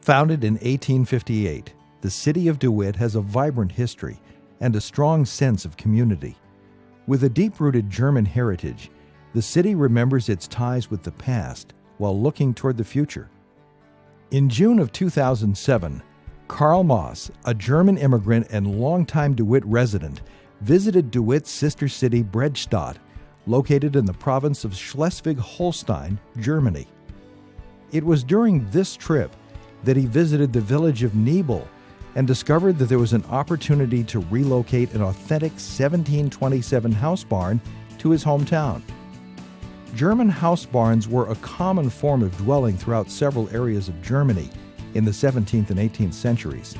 Founded in 1858, the city of DeWitt has a vibrant history and a strong sense of community. With a deep-rooted German heritage, the city remembers its ties with the past while looking toward the future. In June of 2007, Karl Moss, a German immigrant and longtime DeWitt resident, visited DeWitt's sister city Bredstadt, located in the province of Schleswig-Holstein, Germany. It was during this trip that he visited the village of Nebel and discovered that there was an opportunity to relocate an authentic 1727 house barn to his hometown. German house barns were a common form of dwelling throughout several areas of Germany in the 17th and 18th centuries.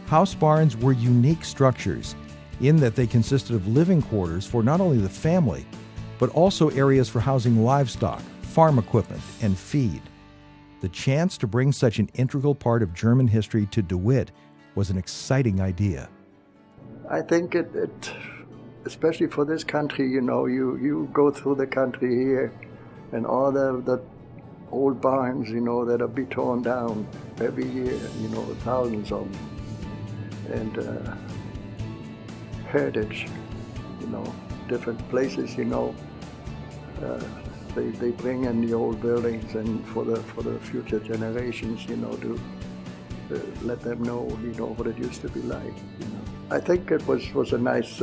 House barns were unique structures in that they consisted of living quarters for not only the family, but also areas for housing livestock, farm equipment, and feed. The chance to bring such an integral part of German history to DeWitt was an exciting idea. I think it especially for this country, you go through the country here and all the old barns, that are be torn down every year, thousands of them. And heritage, different places, they bring in the old buildings and for the future generations, to let them know, what it used to be like. I think it was a nice,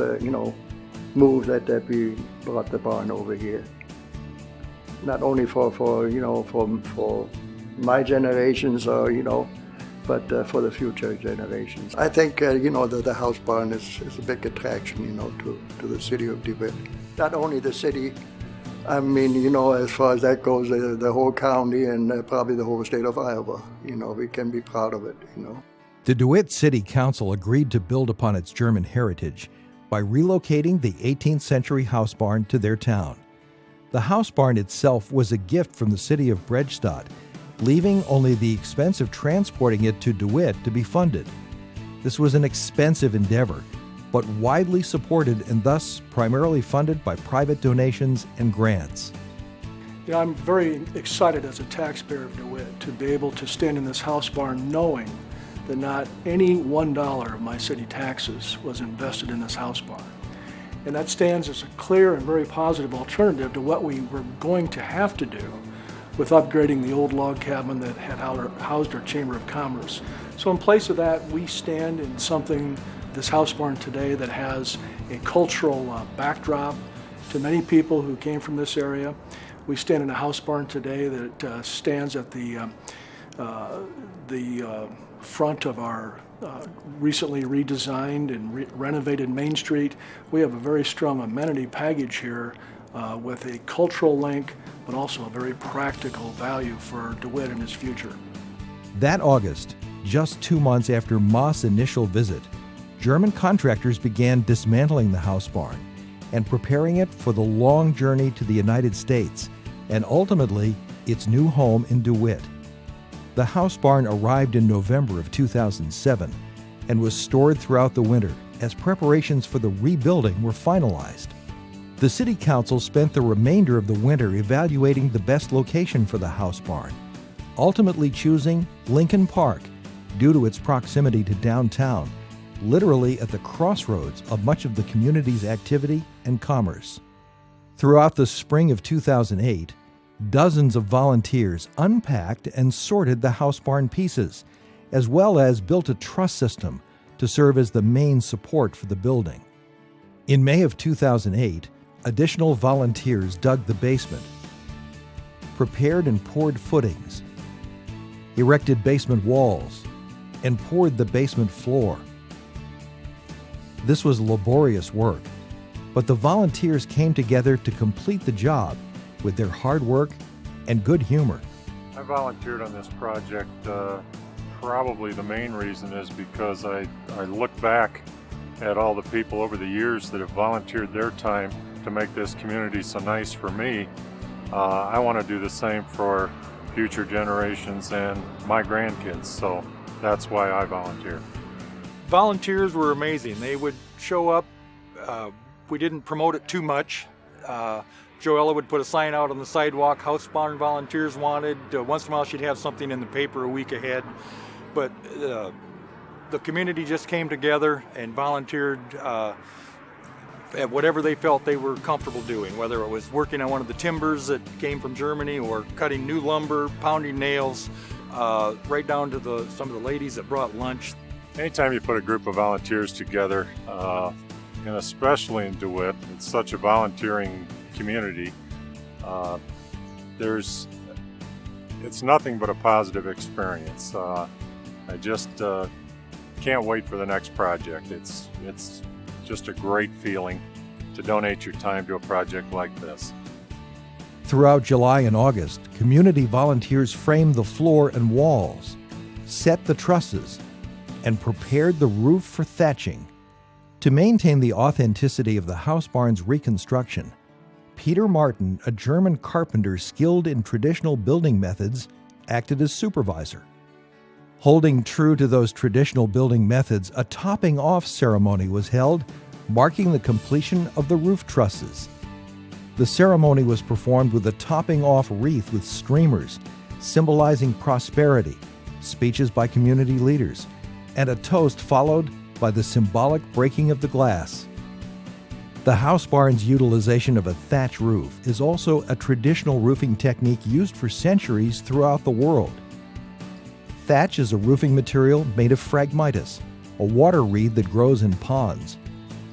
move that we brought the barn over here. Not only for my generations but for the future generations. I think the house barn is a big attraction, to the city of DeWitt. Not only the city. I mean, as far as that goes, the whole county and probably the whole state of Iowa, we can be proud of it, The DeWitt City Council agreed to build upon its German heritage by relocating the 18th century house barn to their town. The house barn itself was a gift from the city of Bredstadt, leaving only the expense of transporting it to DeWitt to be funded. This was an expensive endeavor, but widely supported and thus primarily funded by private donations and grants. I'm very excited as a taxpayer of DeWitt to be able to stand in this house barn knowing that not any $1 of my city taxes was invested in this house barn. And that stands as a clear and very positive alternative to what we were going to have to do with upgrading the old log cabin that had housed our Chamber of Commerce. So in place of that, we stand in this house barn today that has a cultural backdrop to many people who came from this area. We stand in a house barn today that stands at the front of our recently redesigned and renovated Main Street. We have a very strong amenity package here with a cultural link, but also a very practical value for DeWitt and its future. That August, just 2 months after Moss' initial visit, German contractors began dismantling the house barn and preparing it for the long journey to the United States and ultimately its new home in DeWitt. The house barn arrived in November of 2007 and was stored throughout the winter as preparations for the rebuilding were finalized. The City Council spent the remainder of the winter evaluating the best location for the house barn, ultimately choosing Lincoln Park due to its proximity to downtown, literally at the crossroads of much of the community's activity and commerce. Throughout the spring of 2008, dozens of volunteers unpacked and sorted the house barn pieces, as well as built a truss system to serve as the main support for the building. In May of 2008, additional volunteers dug the basement, prepared and poured footings, erected basement walls, and poured the basement floor. This was laborious work, but the volunteers came together to complete the job with their hard work and good humor. I volunteered on this project. Probably the main reason is because I look back at all the people over the years that have volunteered their time to make this community so nice for me. I want to do the same for future generations and my grandkids, so that's why I volunteer. Volunteers were amazing. They would show up. We didn't promote it too much. Joella would put a sign out on the sidewalk, Hausbarn volunteers wanted. Once in a while she'd have something in the paper a week ahead. But the community just came together and volunteered at whatever they felt they were comfortable doing, whether it was working on one of the timbers that came from Germany or cutting new lumber, pounding nails, right down to some of the ladies that brought lunch. Anytime you put a group of volunteers together, and especially in DeWitt, it's such a volunteering community, it's nothing but a positive experience. I just can't wait for the next project. It's just a great feeling to donate your time to a project like this. Throughout July and August, community volunteers framed the floor and walls, set the trusses, and prepared the roof for thatching. To maintain the authenticity of the Hausbarn's reconstruction, Peter Martin, a German carpenter skilled in traditional building methods, acted as supervisor. Holding true to those traditional building methods, a topping off ceremony was held, marking the completion of the roof trusses. The ceremony was performed with a topping off wreath with streamers, symbolizing prosperity, speeches by community leaders, and a toast followed by the symbolic breaking of the glass. The Hausbarn's utilization of a thatch roof is also a traditional roofing technique used for centuries throughout the world. Thatch is a roofing material made of phragmites, a water reed that grows in ponds.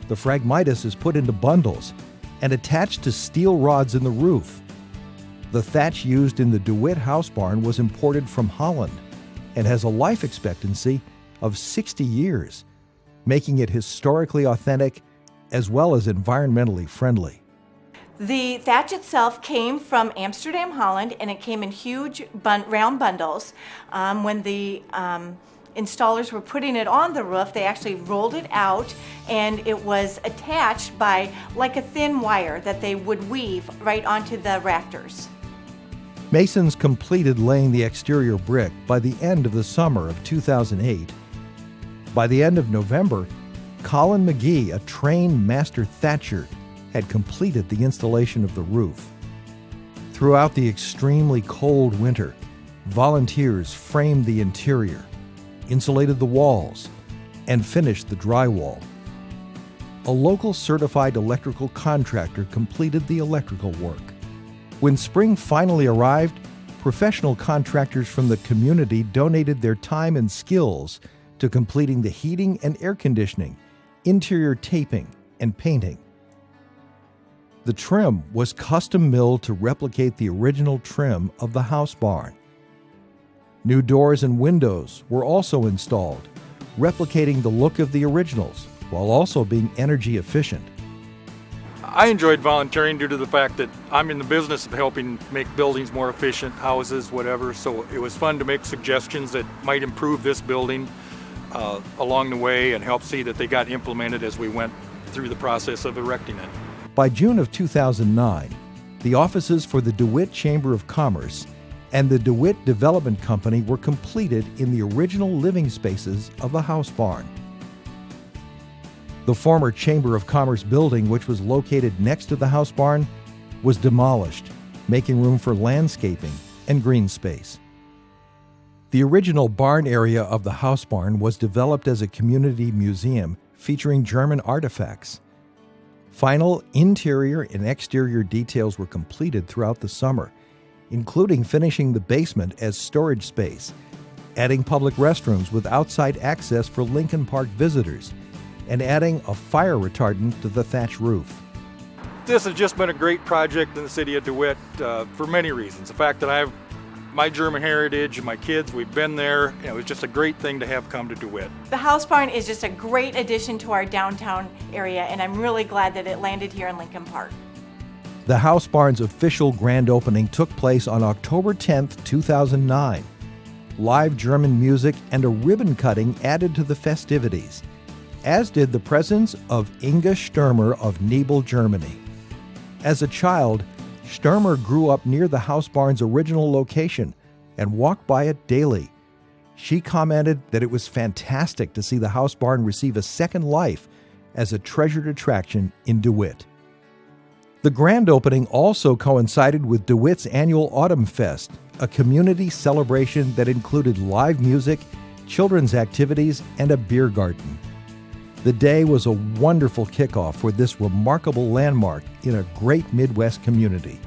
The phragmites is put into bundles and attached to steel rods in the roof. The thatch used in the DeWitt Hausbarn was imported from Holland and has a life expectancy of 60 years, making it historically authentic as well as environmentally friendly. The thatch itself came from Amsterdam, Holland, and it came in huge round bundles. When the installers were putting it on the roof, they actually rolled it out, and it was attached by like a thin wire that they would weave right onto the rafters. Masons completed laying the exterior brick by the end of the summer of 2008. By the end of November, Colin McGee, a trained master thatcher, had completed the installation of the roof. Throughout the extremely cold winter, volunteers framed the interior, insulated the walls, and finished the drywall. A local certified electrical contractor completed the electrical work. When spring finally arrived, professional contractors from the community donated their time and skills to completing the heating and air conditioning, interior taping, and painting. The trim was custom milled to replicate the original trim of the Hausbarn. New doors and windows were also installed, replicating the look of the originals while also being energy efficient. I enjoyed volunteering due to the fact that I'm in the business of helping make buildings more efficient, houses, whatever, so it was fun to make suggestions that might improve this building along the way and help see that they got implemented as we went through the process of erecting it. By June of 2009, the offices for the DeWitt Chamber of Commerce and the DeWitt Development Company were completed in the original living spaces of the Hausbarn. The former Chamber of Commerce building, which was located next to the Hausbarn, was demolished, making room for landscaping and green space. The original barn area of the Hausbarn was developed as a community museum featuring German artifacts. Final interior and exterior details were completed throughout the summer, including finishing the basement as storage space, adding public restrooms with outside access for Lincoln Park visitors, and adding a fire retardant to the thatch roof. This has just been a great project in the city of DeWitt for many reasons. The fact that I have my German heritage and my kids, we've been there. It was just a great thing to have come to DeWitt. The Hausbarn is just a great addition to our downtown area, and I'm really glad that it landed here in Lincoln Park. The Hausbarn's official grand opening took place on October 10, 2009. Live German music and a ribbon cutting added to the festivities, as did the presence of Inga Stürmer of Nebel, Germany. As a child, Stürmer grew up near the Hausbarn's original location and walked by it daily. She commented that it was fantastic to see the Hausbarn receive a second life as a treasured attraction in DeWitt. The grand opening also coincided with DeWitt's annual Autumn Fest, a community celebration that included live music, children's activities, and a beer garden. The day was a wonderful kickoff for this remarkable landmark in a great Midwest community.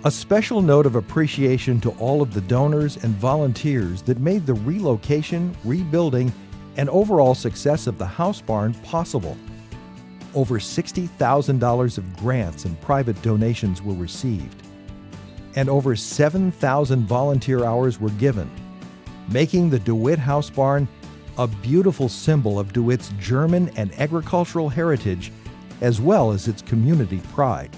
A special note of appreciation to all of the donors and volunteers that made the relocation, rebuilding, and overall success of the house barn possible. Over $60,000 of grants and private donations were received, and over 7,000 volunteer hours were given, making the DeWitt House Barn a beautiful symbol of DeWitt's German and agricultural heritage, as well as its community pride.